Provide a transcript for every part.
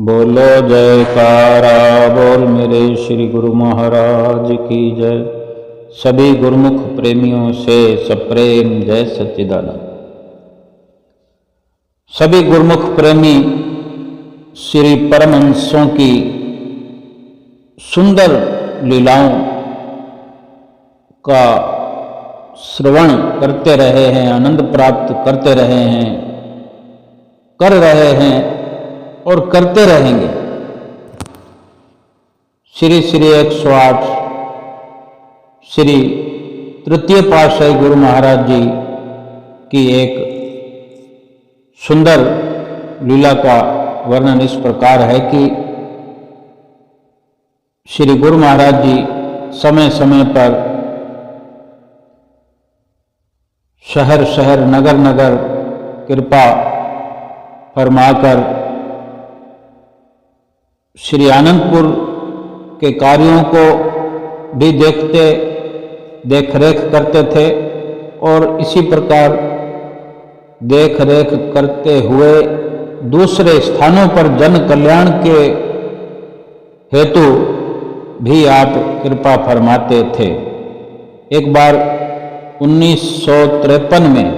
बोलो जयकारा बोल मेरे श्री गुरु महाराज की जय। सभी गुरुमुख प्रेमियों से सप्रेम जय सच्चिदानंद। सभी गुरुमुख प्रेमी श्री परमहंसों की सुंदर लीलाओं का श्रवण करते रहे हैं, आनंद प्राप्त करते रहे हैं, कर रहे हैं और करते रहेंगे। श्री श्री 108 श्री तृतीय पातशाही गुरु महाराज जी की एक सुंदर लीला का वर्णन इस प्रकार है कि श्री गुरु महाराज जी समय समय पर शहर शहर नगर नगर कृपा फरमाकर श्री आनंदपुर के कार्यों को भी देख रेख करते थे और इसी प्रकार देख रेख करते हुए दूसरे स्थानों पर जन कल्याण के हेतु भी आप कृपा फरमाते थे। एक बार 1953 में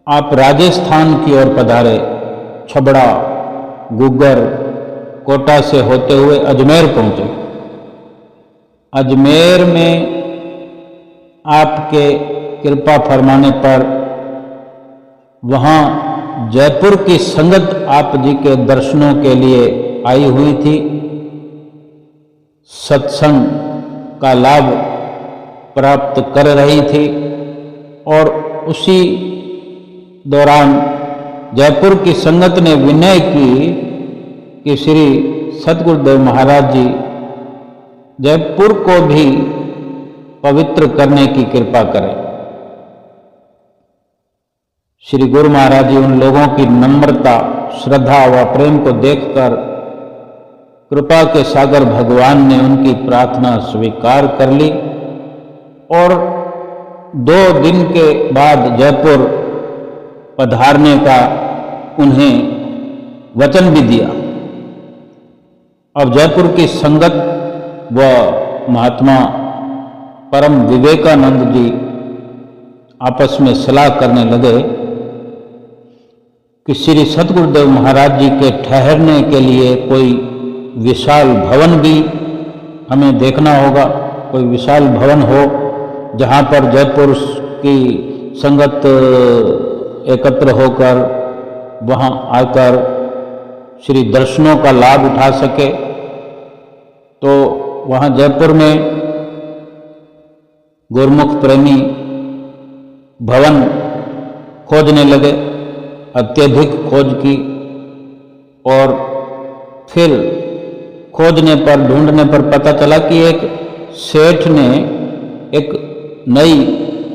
आप राजस्थान की ओर पधारे। छबड़ा, गुग्गर, कोटा से होते हुए अजमेर पहुंचे। अजमेर में आपके कृपा फरमाने पर वहां जयपुर की संगत आप जी के दर्शनों के लिए आई हुई थी। सत्संग का लाभ प्राप्त कर रही थी और उसी दौरान जयपुर की संगत ने विनय की कि श्री सद्गुरुदेव महाराज जी जयपुर को भी पवित्र करने की कृपा करें। श्री गुरु महाराज जी उन लोगों की नम्रता, श्रद्धा व प्रेम को देखकर कृपा के सागर भगवान ने उनकी प्रार्थना स्वीकार कर ली और 2 दिन के बाद जयपुर पधारने का उन्हें वचन भी दिया। अब जयपुर की संगत व महात्मा परम विवेकानंद जी आपस में सलाह करने लगे कि श्री सद्गुरुदेव महाराज जी के ठहरने के लिए कोई विशाल भवन भी हमें देखना होगा। कोई विशाल भवन हो जहाँ पर जयपुर की संगत एकत्र होकर वहाँ आकर श्री दर्शनों का लाभ उठा सके। तो वहाँ जयपुर में गुरुमुख प्रेमी भवन खोजने लगे। अत्यधिक खोज की और फिर खोजने पर, ढूंढने पर पता चला कि एक सेठ ने एक नई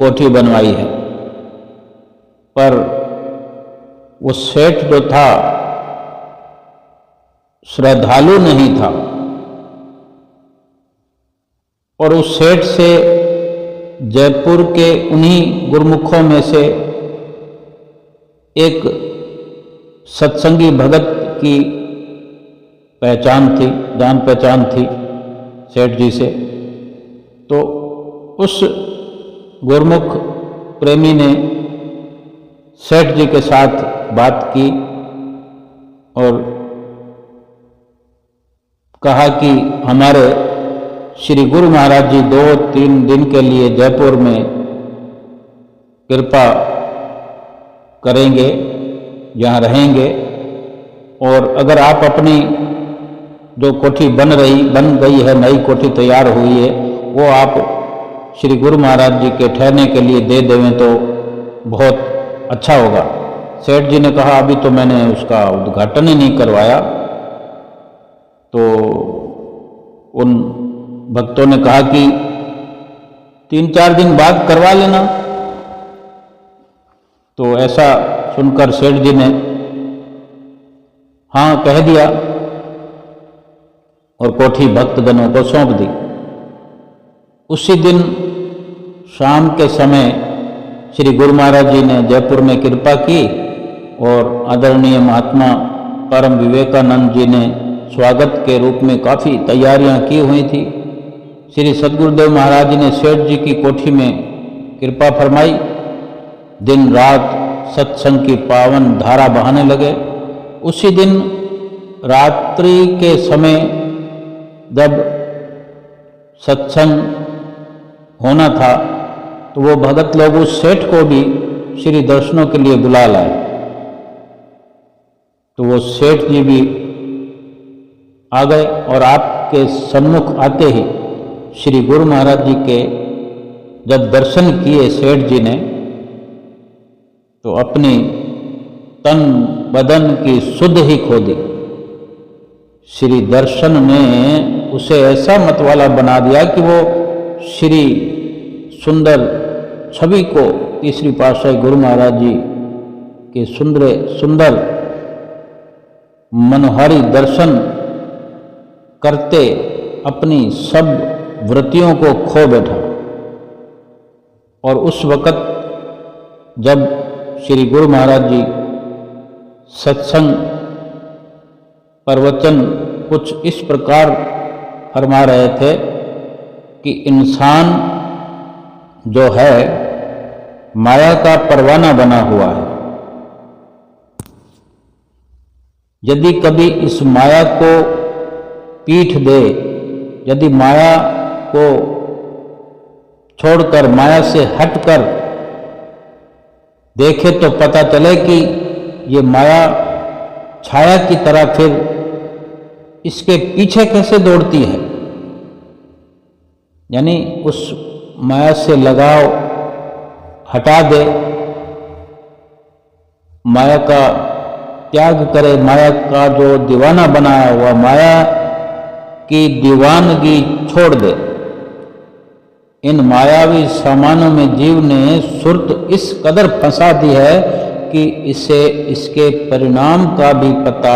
कोठी बनवाई है, पर वो सेठ जो था श्रद्धालु नहीं था और उस सेठ से जयपुर के उन्हीं गुरुमुखों में से एक सत्संगी भगत की पहचान थी, जान पहचान थी सेठ जी से। तो उस गुरुमुख प्रेमी ने सेठ जी के साथ बात की और कहा कि हमारे श्री गुरु महाराज जी 2-3 दिन के लिए जयपुर में कृपा करेंगे, यहाँ रहेंगे और अगर आप अपनी जो कोठी बन गई है, नई कोठी तैयार हुई है, वो आप श्री गुरु महाराज जी के ठहरने के लिए दे देवें तो बहुत अच्छा होगा। सेठ जी ने कहा अभी तो मैंने उसका उद्घाटन ही नहीं करवाया। तो उन भक्तों ने कहा कि 3-4 दिन बाद करवा लेना। तो ऐसा सुनकर सेठ जी ने हाँ कह दिया और कोठी भक्तगणों को सौंप दी। उसी दिन शाम के समय श्री गुरु महाराज जी ने जयपुर में कृपा की और आदरणीय महात्मा परम विवेकानंद जी ने स्वागत के रूप में काफ़ी तैयारियां की हुई थी। श्री सद्गुरुदेव महाराज जी ने सेठ जी की कोठी में कृपा फरमाई। दिन रात सत्संग की पावन धारा बहाने लगे। उसी दिन रात्रि के समय जब सत्संग होना था तो वो भगत लोग उस सेठ को भी श्री दर्शनों के लिए बुला लाए। तो वो सेठ जी भी आ गए और आपके सम्मुख आते ही श्री गुरु महाराज जी के जब दर्शन किए सेठ जी ने तो अपनी तन बदन की सुध ही खो दी। श्री दर्शन ने उसे ऐसा मतवाला बना दिया कि वो श्री सुंदर छवि को तीसरी पातशाही गुरु महाराज जी के सुंदर मनोहारी दर्शन करते अपनी सब वृत्तियों को खो बैठा। और उस वक़्त जब श्री गुरु महाराज जी सत्संग प्रवचन कुछ इस प्रकार फरमा रहे थे कि इंसान जो है माया का परवाना बना हुआ है। यदि कभी इस माया को पीठ दे, यदि माया को छोड़कर माया से हटकर देखे तो पता चले कि ये माया छाया की तरह फिर इसके पीछे कैसे दौड़ती है। यानी उस माया से लगाव हटा दे, माया का त्याग करे, माया का जो दीवाना बनाया हुआ माया की दीवानगी छोड़ दे। इन मायावी सामानों में जीव ने सुर्त इस कदर फंसा दी है कि इसे इसके परिणाम का भी पता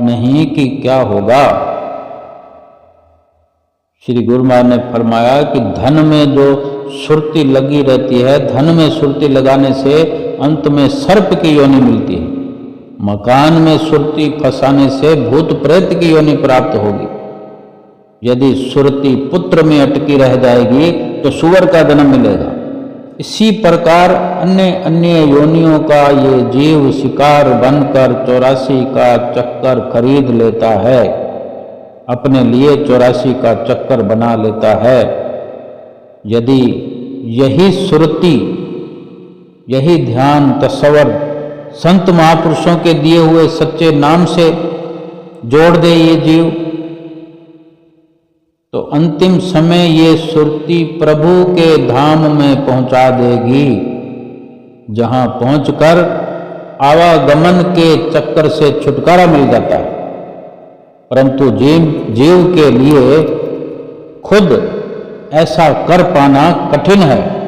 नहीं कि क्या होगा। श्री गुरु महाराज ने फरमाया कि धन में जो सुरती लगी रहती है, धन में सुरती लगाने से अंत में सर्प की योनि मिलती है। मकान में सुरती फंसाने से भूत प्रेत की योनि प्राप्त होगी। यदि सुरती पुत्र में अटकी रह जाएगी तो सुअर का जन्म मिलेगा। इसी प्रकार अन्य अन्य योनियों का ये जीव शिकार बनकर 84 का चक्कर खरीद लेता है, अपने लिए 84 का चक्कर बना लेता है। यदि यही सुरती, यही ध्यान तस्वर संत महापुरुषों के दिए हुए सच्चे नाम से जोड़ दे ये जीव, तो अंतिम समय ये सुरती प्रभु के धाम में पहुंचा देगी, जहां पहुंचकर आवागमन के चक्कर से छुटकारा मिल जाता है। परंतु जीव के लिए खुद ऐसा कर पाना कठिन है।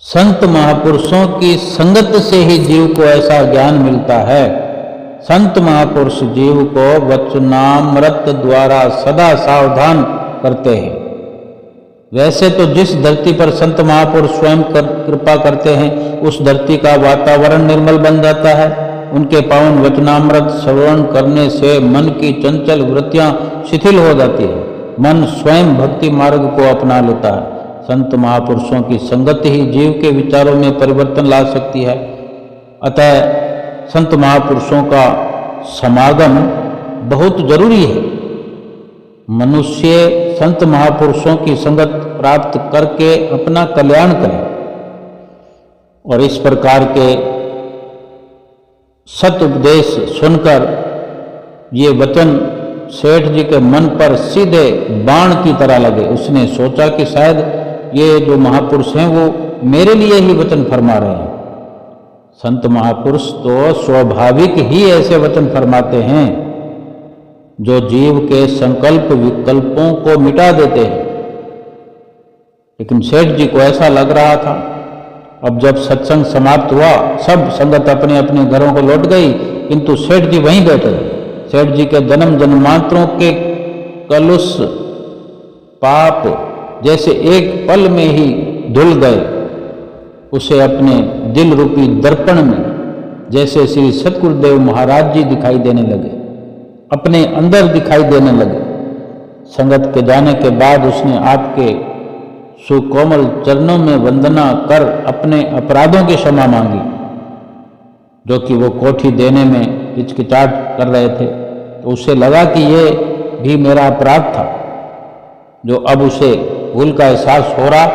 संत महापुरुषों की संगत से ही जीव को ऐसा ज्ञान मिलता है। संत महापुरुष जीव को वचनामृत द्वारा सदा सावधान करते हैं। वैसे तो जिस धरती पर संत महापुरुष स्वयं कृपा करते हैं उस धरती का वातावरण निर्मल बन जाता है। उनके पावन वचनामृत श्रवण करने से मन की चंचल वृत्तियां शिथिल हो जाती है। मन स्वयं भक्ति मार्ग को अपना लेता है। संत महापुरुषों की संगत ही जीव के विचारों में परिवर्तन ला सकती है। अतः संत महापुरुषों का समागम बहुत जरूरी है। मनुष्य संत महापुरुषों की संगत प्राप्त करके अपना कल्याण करे और इस प्रकार के सत उपदेश सुनकर ये वचन सेठ जी के मन पर सीधे बाण की तरह लगे। उसने सोचा कि शायद ये जो महापुरुष हैं वो मेरे लिए ही वचन फरमा रहे हैं। संत महापुरुष तो स्वाभाविक ही ऐसे वचन फरमाते हैं जो जीव के संकल्प विकल्पों को मिटा देते हैं। लेकिन सेठ जी को ऐसा लग रहा था। अब जब सत्संग समाप्त हुआ, सब संगत अपने अपने घरों को लौट गई, किंतु सेठ जी वहीं बैठे। सेठ जी के जन्म जन्मांतरों के कलुष पाप जैसे एक पल में ही धुल गए। उसे अपने दिल रूपी दर्पण में जैसे श्री सतगुरुदेव महाराज जी दिखाई देने लगे, अपने अंदर दिखाई देने लगे। संगत के जाने के बाद उसने आपके सुकोमल चरणों में वंदना कर अपने अपराधों की क्षमा मांगी, जो कि वो कोठी देने में हिचकिचाहट कर रहे थे। तो उसे लगा कि ये भी मेरा अपराध था, जो अब उसे भूल का एहसास हो रहा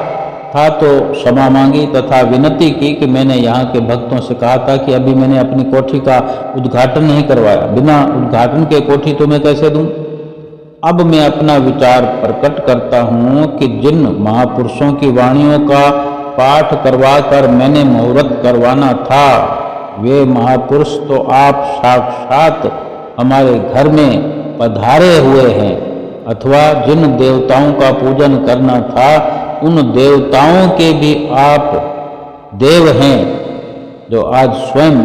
था, तो क्षमा मांगी तथा विनती की कि मैंने यहाँ के भक्तों से कहा था कि अभी मैंने अपनी कोठी का उद्घाटन नहीं करवाया, बिना उद्घाटन के कोठी तुम्हें कैसे दूं? अब मैं अपना विचार प्रकट करता हूँ कि जिन महापुरुषों की वाणियों का पाठ करवा कर मैंने मुहूर्त करवाना था, वे महापुरुष तो आप साक्षात हमारे घर में पधारे हुए हैं, अथवा जिन देवताओं का पूजन करना था उन देवताओं के भी आप देव हैं, जो आज स्वयं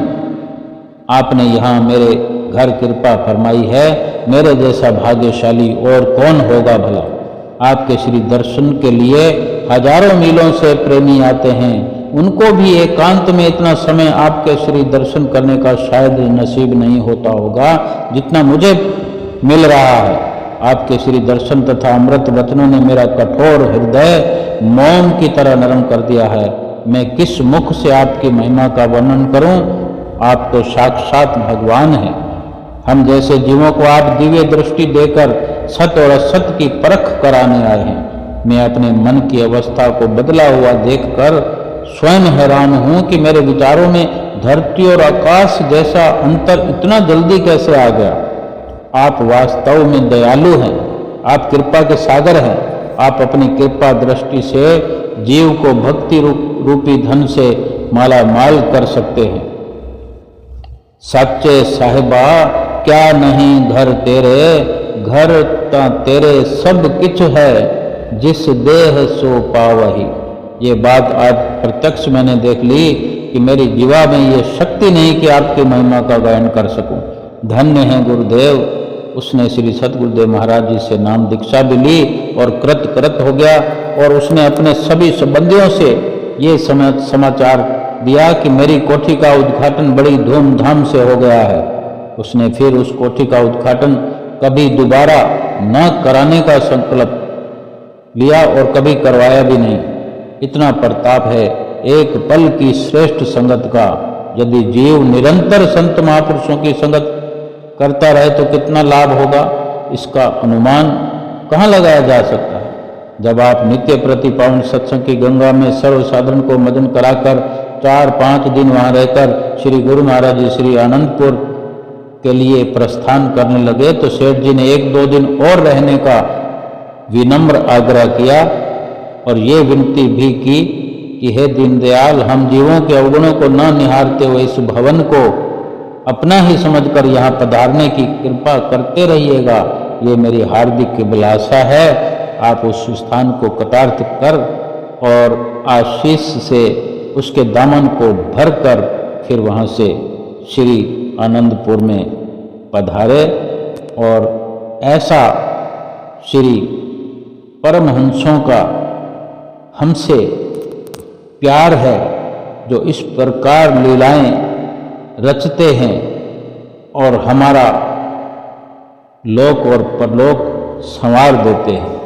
आपने यहाँ मेरे घर कृपा फरमाई है। मेरे जैसा भाग्यशाली और कौन होगा भला? आपके श्री दर्शन के लिए हजारों मीलों से प्रेमी आते हैं, उनको भी एकांत में इतना समय आपके श्री दर्शन करने का शायद नसीब नहीं होता होगा जितना मुझे मिल रहा है। आपके श्री दर्शन तथा अमृत वचनों ने मेरा कठोर हृदय मौन की तरह नरम कर दिया है। मैं किस मुख से आपकी महिमा का वर्णन करूं? आप तो साक्षात भगवान हैं। हम जैसे जीवों को आप दिव्य दृष्टि देकर सत्य और असत्य की परख कराने आए हैं। मैं अपने मन की अवस्था को बदला हुआ देखकर स्वयं हैरान हूं कि मेरे विचारों में धरती और आकाश जैसा अंतर इतना जल्दी कैसे आ गया। आप वास्तव में दयालु हैं, आप कृपा के सागर हैं। आप अपनी कृपा दृष्टि से जीव को भक्ति रूपी धन से माला माल कर सकते हैं। सच्चे साहिबा क्या नहीं घर तेरे, घर ता तेरे सब किछ है, जिस देह सो पावही। ये बात आज प्रत्यक्ष मैंने देख ली कि मेरी जीवा में ये शक्ति नहीं कि आपकी महिमा का गायन कर सकूं। धन्य है गुरुदेव। उसने श्री सतगुरुदेव महाराज जी से नाम दीक्षा भी ली और कृत हो गया, और उसने अपने सभी संबंधियों से ये समाचार दिया कि मेरी कोठी का उद्घाटन बड़ी धूमधाम से हो गया है। उसने फिर उस कोठी का उद्घाटन कभी दोबारा न कराने का संकल्प लिया और कभी करवाया भी नहीं। इतना प्रताप है एक पल की श्रेष्ठ संगत का। यदि जीव निरंतर संत महापुरुषों की संगत करता रहे तो कितना लाभ होगा, इसका अनुमान कहाँ लगाया जा सकता है। जब आप नित्य प्रति पावन सत्संग की गंगा में सर्वसाधारण को मदन कराकर 4-5 दिन वहाँ रहकर श्री गुरु महाराज जी श्री आनंदपुर के लिए प्रस्थान करने लगे, तो सेठ जी ने 1-2 दिन और रहने का विनम्र आग्रह किया और ये विनती भी की कि हे दीनदयाल, हम जीवों के अवगुणों को न निहारते हुए इस भवन को अपना ही समझकर यहाँ पधारने की कृपा करते रहिएगा। ये मेरी हार्दिक अभिलाषा है। आप उस स्थान को कृतार्थ कर और आशीष से उसके दामन को भरकर फिर वहाँ से श्री आनंदपुर में पधारे। और ऐसा श्री परमहंसों का हमसे प्यार है, जो इस प्रकार लीलाएं रचते हैं और हमारा लोक और परलोक संवार देते हैं।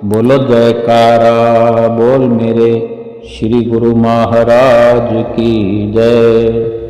बोलो जयकारा बोल मेरे श्री गुरु महाराज की जय।